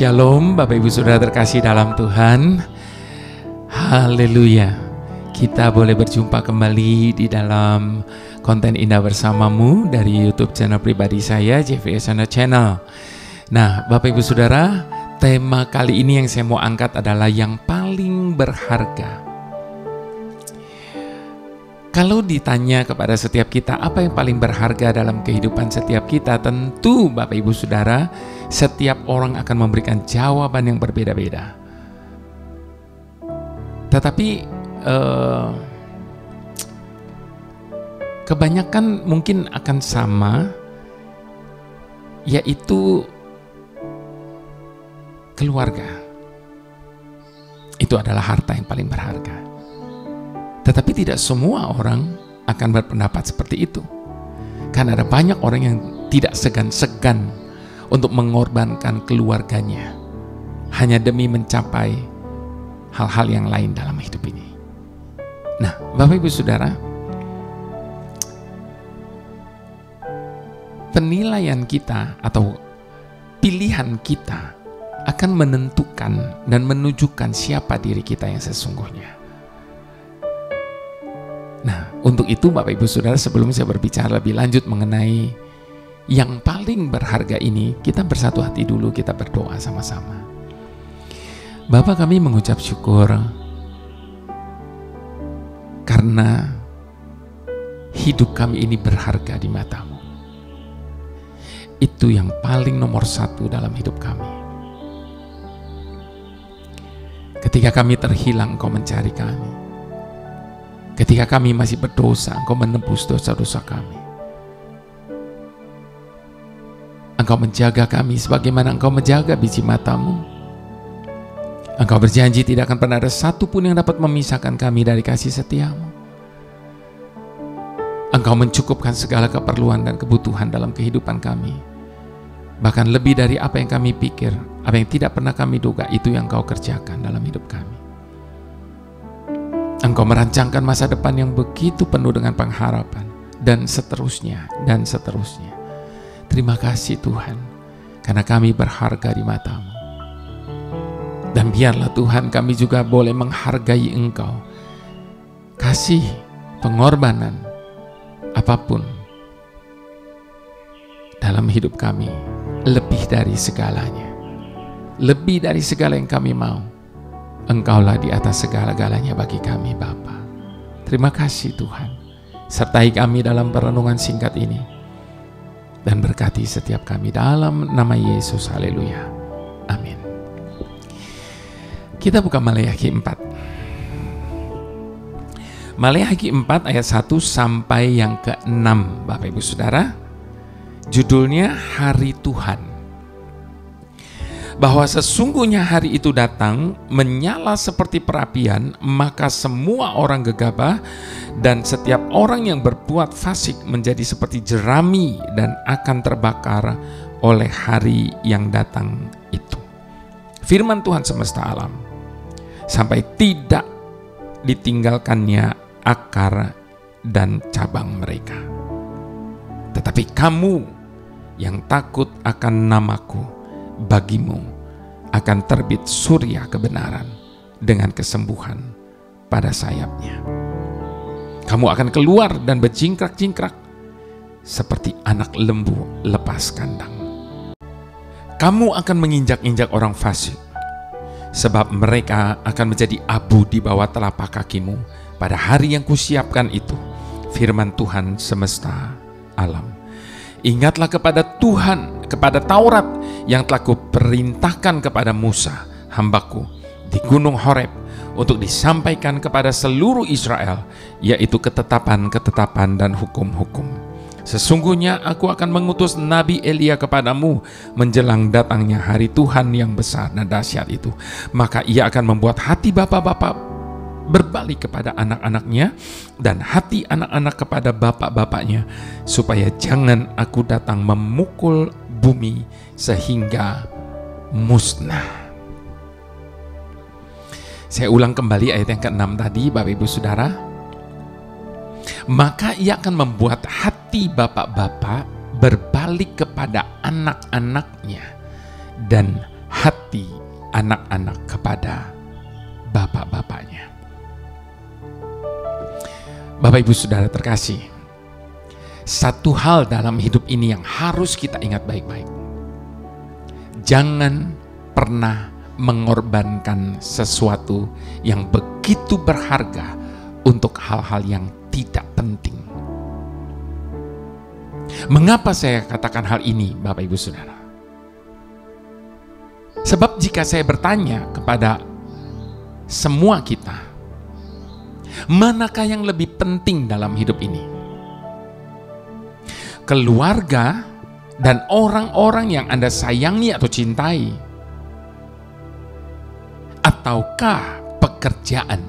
Shalom Bapak Ibu Saudara terkasih dalam Tuhan. Haleluya. Kita boleh berjumpa kembali di dalam konten indah bersamamu dari YouTube channel pribadi saya, JVS Channel. Nah, Bapak Ibu Saudara, tema kali ini yang saya mau angkat adalah yang paling berharga. Kalau ditanya kepada setiap kita apa yang paling berharga dalam kehidupan setiap kita, tentu Bapak Ibu Saudara, setiap orang akan memberikan jawaban yang berbeda-beda. Tetapi kebanyakan mungkin akan sama, yaitu keluarga. Itu adalah harta yang paling berharga. Tetapi tidak semua orang akan berpendapat seperti itu. Karena ada banyak orang yang tidak segan-segan untuk mengorbankan keluarganya hanya demi mencapai hal-hal yang lain dalam hidup ini. Nah, Bapak Ibu Saudara, penilaian kita atau pilihan kita akan menentukan dan menunjukkan siapa diri kita yang sesungguhnya. Nah, untuk itu Bapak Ibu Saudara, sebelum saya berbicara lebih lanjut mengenai yang paling berharga ini, kita bersatu hati dulu, kita berdoa sama-sama. Bapa, kami mengucap syukur karena hidup kami ini berharga di mata-Mu. Itu yang paling nomor satu dalam hidup kami. Ketika kami terhilang, Engkau mencari kami. Ketika kami masih berdosa, Engkau menebus dosa-dosa kami. Engkau menjaga kami sebagaimana Engkau menjaga biji mata-Mu. Engkau berjanji tidak akan pernah ada satu pun yang dapat memisahkan kami dari kasih setia-Mu. Engkau mencukupkan segala keperluan dan kebutuhan dalam kehidupan kami. Bahkan lebih dari apa yang kami pikir, apa yang tidak pernah kami duga, itu yang Engkau kerjakan dalam hidup kami. Engkau merancangkan masa depan yang begitu penuh dengan pengharapan, dan seterusnya, dan seterusnya. Terima kasih Tuhan, karena kami berharga di mata-Mu. Dan biarlah Tuhan kami juga boleh menghargai Engkau. Kasih, pengorbanan, apapun dalam hidup kami, lebih dari segalanya. Lebih dari segala yang kami mau. Engkaulah di atas segala-galanya bagi kami Bapa. Terima kasih Tuhan. Sertai kami dalam perenungan singkat ini. Dan berkati setiap kami dalam nama Yesus. Haleluya. Amin. Kita buka Maleakhi 4. Maleakhi 4 ayat 1 sampai yang ke-6, Bapak Ibu Saudara. Judulnya Hari Tuhan. Bahwa sesungguhnya hari itu datang, menyala seperti perapian, maka semua orang gegabah dan setiap orang yang berbuat fasik menjadi seperti jerami dan akan terbakar oleh hari yang datang itu. Firman Tuhan semesta alam, sampai tidak ditinggalkannya akar dan cabang mereka. Tetapi kamu yang takut akan namaku, bagimu akan terbit surya kebenaran dengan kesembuhan pada sayapnya. Kamu akan keluar dan berjingkrak-jingkrak seperti anak lembu lepas kandang. Kamu akan menginjak-injak orang fasik, sebab mereka akan menjadi abu di bawah telapak kakimu pada hari yang kusiapkan itu. Firman Tuhan semesta alam. Ingatlah kepada Tuhan, kepada Taurat yang telah kuperintahkan kepada Musa, hambaku, di Gunung Horeb, untuk disampaikan kepada seluruh Israel, yaitu ketetapan-ketetapan dan hukum-hukum. Sesungguhnya aku akan mengutus Nabi Elia kepadamu menjelang datangnya hari Tuhan yang besar dan dahsyat itu. Maka ia akan membuat hati bapak-bapak berbalik kepada anak-anaknya dan hati anak-anak kepada bapak-bapaknya, supaya jangan aku datang memukul bumi sehingga musnah. Saya ulang kembali ayat yang ke-6 tadi, Bapak Ibu Saudara. Maka ia akan membuat hati bapak-bapak berbalik kepada anak-anaknya dan hati anak-anak kepada bapak-bapaknya. Bapak Ibu Saudara terkasih, satu hal dalam hidup ini yang harus kita ingat baik-baik. Jangan pernah mengorbankan sesuatu yang begitu berharga untuk hal-hal yang tidak penting. Mengapa saya katakan hal ini, Bapak Ibu Saudara? Sebab jika saya bertanya kepada semua kita, manakah yang lebih penting dalam hidup ini? Keluarga dan orang-orang yang Anda sayangi atau cintai, ataukah pekerjaan,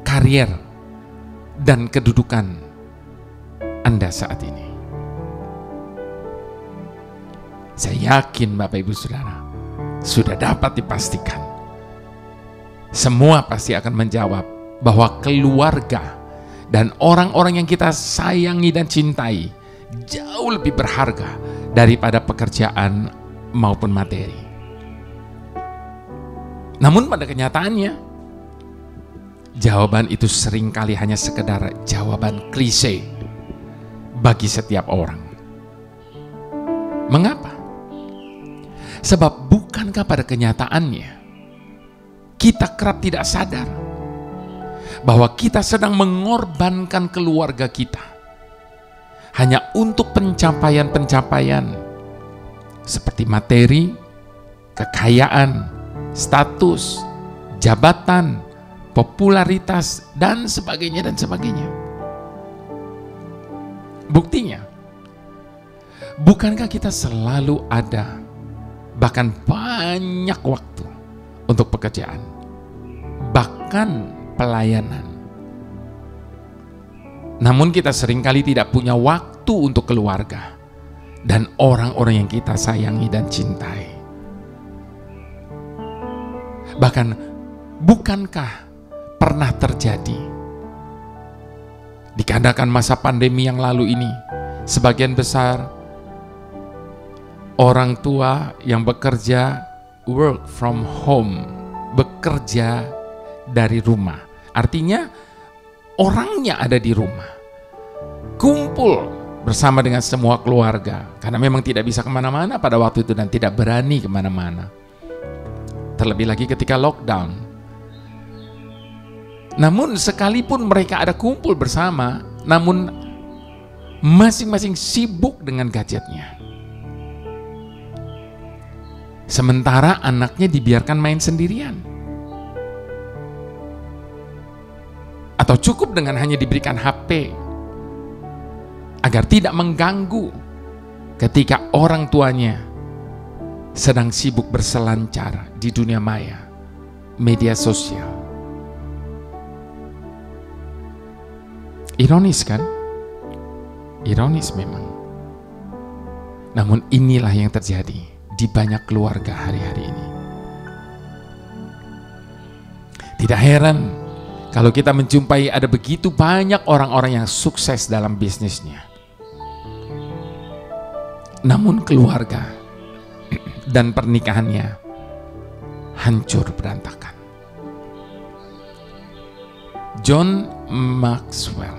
karier, dan kedudukan Anda saat ini? Saya yakin Bapak Ibu Saudara sudah dapat dipastikan, semua pasti akan menjawab bahwa keluarga dan orang-orang yang kita sayangi dan cintai jauh lebih berharga daripada pekerjaan maupun materi. Namun pada kenyataannya, jawaban itu seringkali hanya sekedar jawaban klise bagi setiap orang. Mengapa? Sebab bukankah pada kenyataannya kita kerap tidak sadar bahwa kita sedang mengorbankan keluarga kita hanya untuk pencapaian-pencapaian seperti materi, kekayaan, status, jabatan, popularitas, dan sebagainya dan sebagainya. Buktinya, bukankah kita selalu ada, bahkan banyak waktu untuk pekerjaan, bahkan pelayanan. Namun kita seringkali tidak punya waktu untuk keluarga dan orang-orang yang kita sayangi dan cintai. Bahkan bukankah pernah terjadi dikarenakan masa pandemi yang lalu ini, sebagian besar orang tua yang bekerja work from home, bekerja dari rumah. Artinya orangnya ada di rumah, kumpul bersama dengan semua keluarga, karena memang tidak bisa kemana-mana pada waktu itu dan tidak berani kemana-mana. Terlebih lagi ketika lockdown. Namun sekalipun mereka ada kumpul bersama, namun masing-masing sibuk dengan gadgetnya. Sementara anaknya dibiarkan main sendirian. Atau cukup dengan hanya diberikan HP agar tidak mengganggu ketika orang tuanya sedang sibuk berselancar di dunia maya, media sosial. Ironis kan? Ironis memang. Namun inilah yang terjadi di banyak keluarga hari-hari ini. Tidak heran kalau kita menjumpai ada begitu banyak orang-orang yang sukses dalam bisnisnya. Namun keluarga dan pernikahannya hancur berantakan. John Maxwell,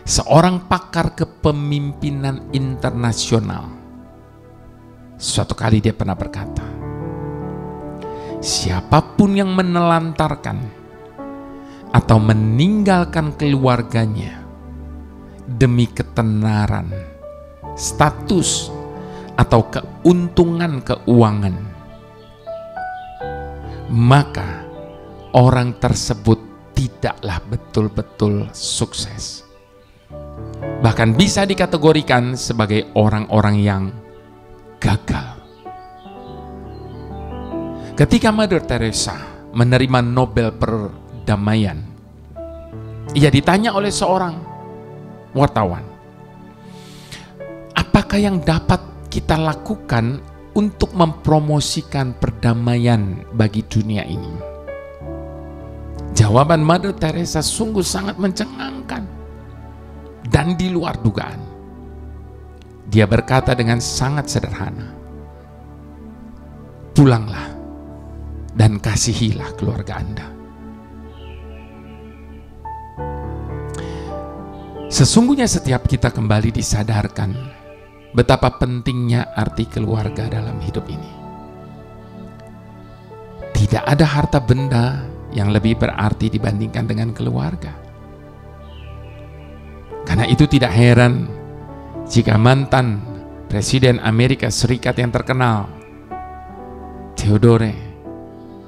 seorang pakar kepemimpinan internasional, suatu kali dia pernah berkata, siapapun yang menelantarkan atau meninggalkan keluarganya demi ketenaran, status, atau keuntungan keuangan, maka orang tersebut tidaklah betul-betul sukses. Bahkan bisa dikategorikan sebagai orang-orang yang gagal. Ketika Mother Teresa menerima Nobel Perdamaian, ia ditanya oleh seorang wartawan, apakah yang dapat kita lakukan untuk mempromosikan perdamaian bagi dunia ini? Jawaban Mother Teresa sungguh sangat mencengangkan dan di luar dugaan. Dia berkata dengan sangat sederhana, pulanglah dan kasihilah keluarga Anda. Sesungguhnya setiap kita kembali disadarkan betapa pentingnya arti keluarga dalam hidup ini. Tidak ada harta benda yang lebih berarti dibandingkan dengan keluarga. Karena itu tidak heran jika mantan Presiden Amerika Serikat yang terkenal, Theodore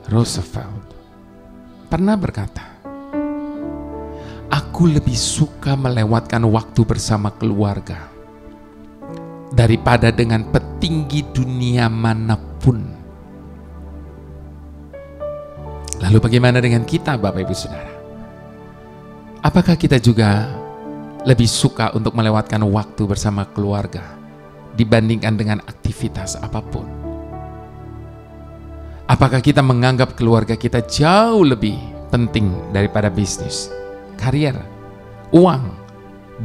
Roosevelt, pernah berkata, "Aku lebih suka melewatkan waktu bersama keluarga daripada dengan petinggi dunia manapun." Lalu bagaimana dengan kita, Bapak Ibu Saudara? Apakah kita juga lebih suka untuk melewatkan waktu bersama keluarga dibandingkan dengan aktivitas apapun? Apakah kita menganggap keluarga kita jauh lebih penting daripada bisnis, karier, uang,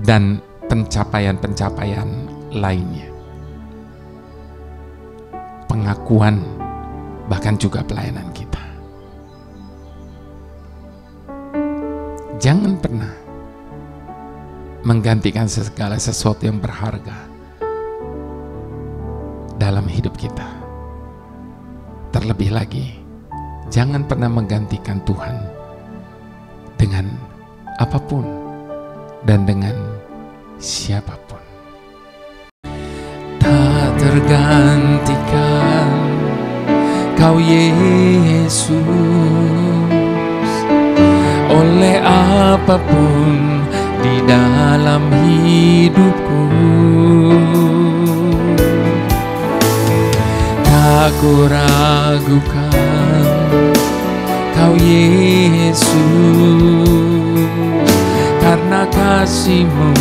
dan pencapaian-pencapaian lainnya? Pengakuan, bahkan juga pelayanan kita. Jangan pernah menggantikan segala sesuatu yang berharga dalam hidup kita. Terlebih lagi, jangan pernah menggantikan Tuhan dengan apapun dan dengan siapapun. Tak tergantikan Kau Yesus, oleh apapun di dalam hidupku. Tak ku ragukan Kau Yesus, karena kasih-Mu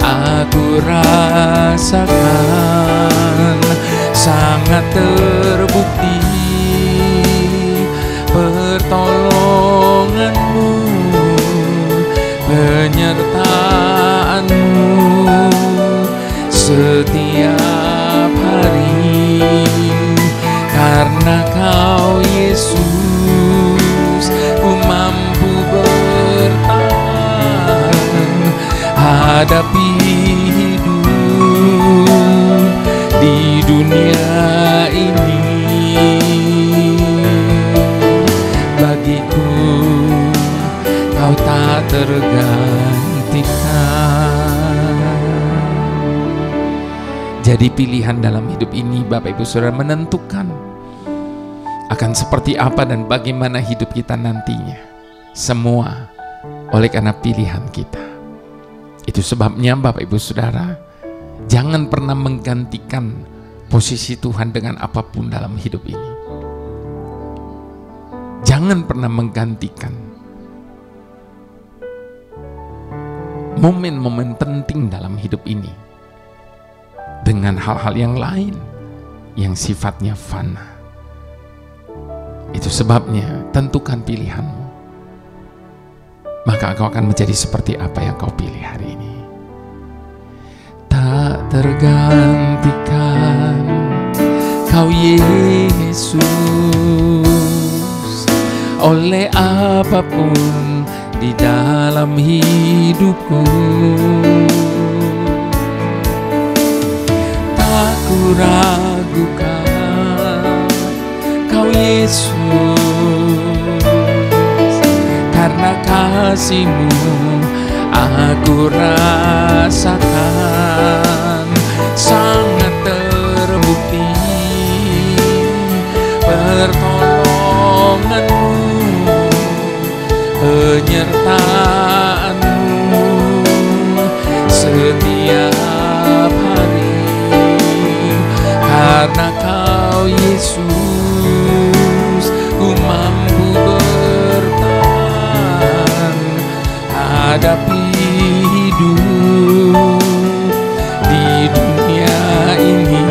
aku rasakan sangat terbukti. Pertolongan-Mu, penyertaan-Mu setiap hari. Karena Kau Yesus, ku mampu bertahan hadapi hidup di dunia ini. Bagiku Kau tak tergantikan. Jadi pilihan dalam hidup ini, Bapak Ibu Saudara, menentukan akan seperti apa dan bagaimana hidup kita nantinya. Semua oleh karena pilihan kita. Itu sebabnya Bapak Ibu Saudara, jangan pernah menggantikan posisi Tuhan dengan apapun dalam hidup ini. Jangan pernah menggantikan momen-momen penting dalam hidup ini dengan hal-hal yang lain yang sifatnya fana. Itu sebabnya tentukan pilihanmu, maka engkau akan menjadi seperti apa yang kau pilih hari ini. Tak tergantikan Kau Yesus, oleh apapun di dalam hidupku. Tak ku ragukan Kau Yesus, karena kasih-Mu aku rasakan sangat terbukti. Pertolongan-Mu, penyertaan-Mu setiap hari. Karena Kau Yesus, ku mampu bertahan hadapi hidup di dunia ini.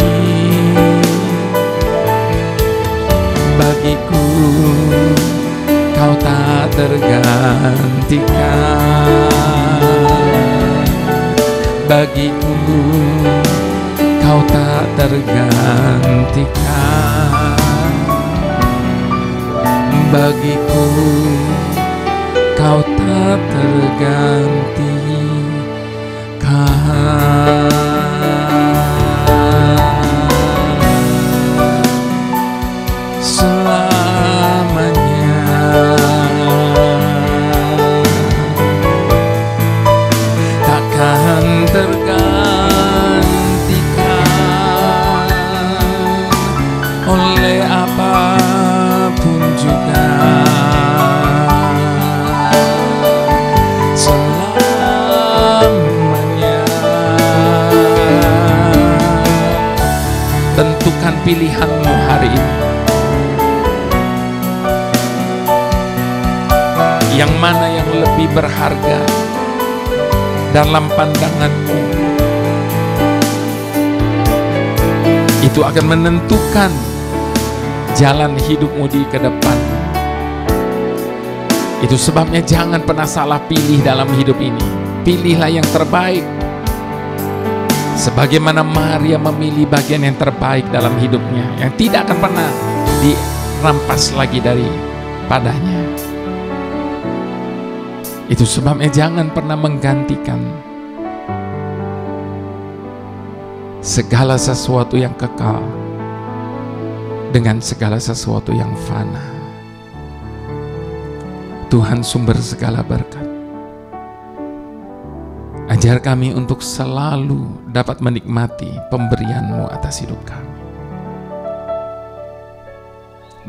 Bagiku Kau tak tergantikan. Bagiku Kau tak tergantikan. Bagiku Kau tak tergantikan. Selamanya takkan tergantikan oleh apapun juga. Selamanya. Tentukan pilihanmu hari ini. Yang mana yang lebih berharga dalam pandanganmu? Itu akan menentukan jalan hidupmu di ke depan. Itu sebabnya jangan pernah salah pilih dalam hidup ini. Pilihlah yang terbaik. Sebagaimana Maria memilih bagian yang terbaik dalam hidupnya, yang tidak akan pernah dirampas lagi daripadanya. Itu sebabnya jangan pernah menggantikan segala sesuatu yang kekal dengan segala sesuatu yang fana. Tuhan sumber segala berkat, ajar kami untuk selalu dapat menikmati pemberian-Mu atas hidup kami.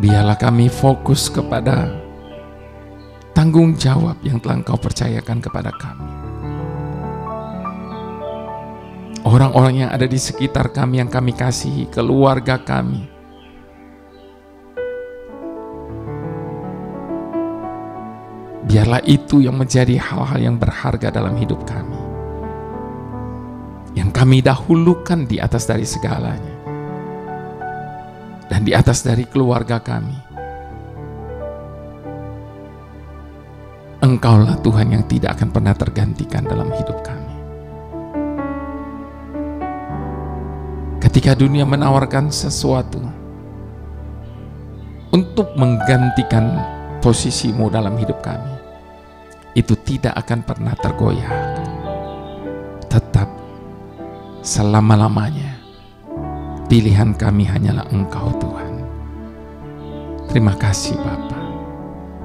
Biarlah kami fokus kepada tanggung jawab yang telah Engkau percayakan kepada kami. Orang-orang yang ada di sekitar kami yang kami kasihi, keluarga kami, biarlah itu yang menjadi hal-hal yang berharga dalam hidup kami, yang kami dahulukan di atas dari segalanya, dan di atas dari keluarga kami. Engkaulah Tuhan yang tidak akan pernah tergantikan dalam hidup kami. Ketika dunia menawarkan sesuatu untuk menggantikan posisi-Mu dalam hidup kami, itu tidak akan pernah tergoyahkan. Tetap selama-lamanya pilihan kami hanyalah Engkau, Tuhan. Terima kasih Bapa.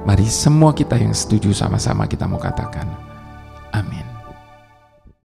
Mari semua kita yang setuju sama-sama kita mau katakan,